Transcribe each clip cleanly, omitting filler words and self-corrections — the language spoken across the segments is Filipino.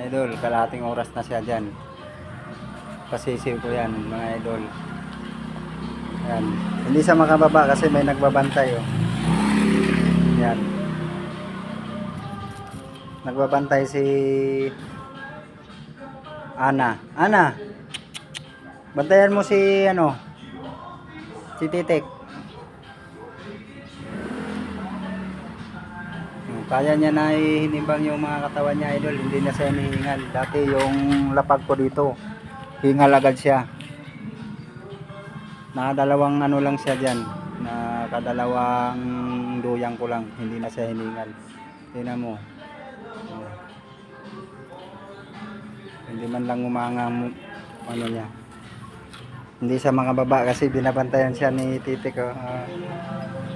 idol, kalahating oras na siya dyan. Pasisiw ko yan mga idol. Yan. Hindi siya makababa kasi may nagbabantay oh. Yan. Nagbabantay si Ana. Ana, bantayan mo si ano, si Titik. Kaya niya na ihinimbang yung mga katawan niya idol, hindi na siya hinihingal. Dati yung lapag ko dito, hingal agad siya. Nakadalawang ano lang siya dyan, nakadalawang duyang ko lang, hindi na siya hiningal. Tingnan mo. Oh. Hindi man lang umanga ano niya. Hindi siya makababa kasi binabantayan siya ni Titik oh.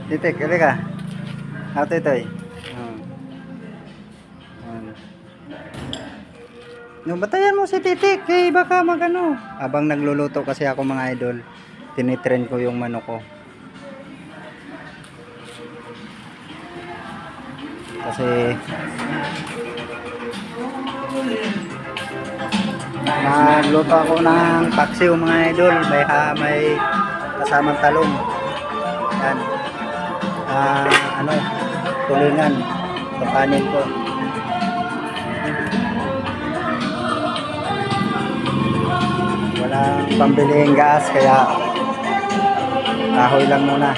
Titik, halika. Ito ito eh. No, batayan mo si Titik, eh baka magano. Habang nagluluto kasi ako mga idol, tinitrain ko yung manok ko. Kasi nagluto ako ng paksiw mga idol, may kasamang talong. Yan. Ano, tulingan, kapanin ko. Walang pambiling gas kaya kahoy lang muna.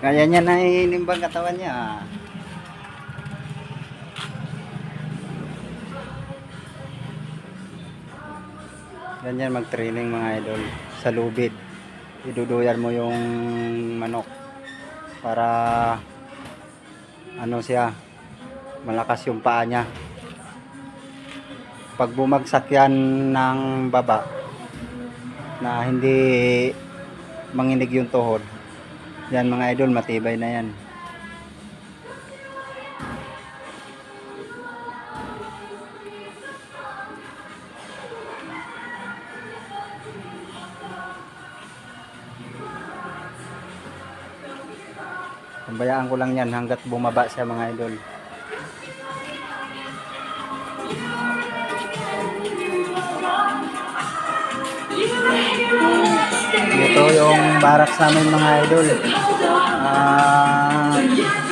Kaya niya na inimbang katawan niya. Ganyan mag-training mga idol sa lubid. Iduduyan mo yung manok para ano siya, malakas yung paa niya. Pag bumagsak yan ng baba na hindi manginig yung tuhod, yan mga idol, matibay na yan. Bayaan ko lang yan hanggat bumaba siya mga idol. Ito yung barracks namin mga idol.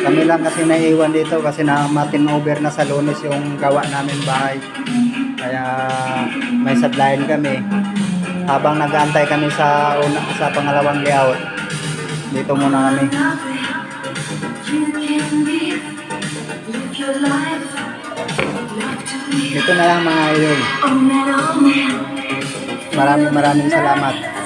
Kami lang kasi naiiwan dito kasi matin over na sa Lunes yung gawa namin bahay. Kaya may sadlayan kami. Habang nag-aantay kami sa pangalawang layout, dito muna kami. Ito na lang mga idol. Maraming salamat.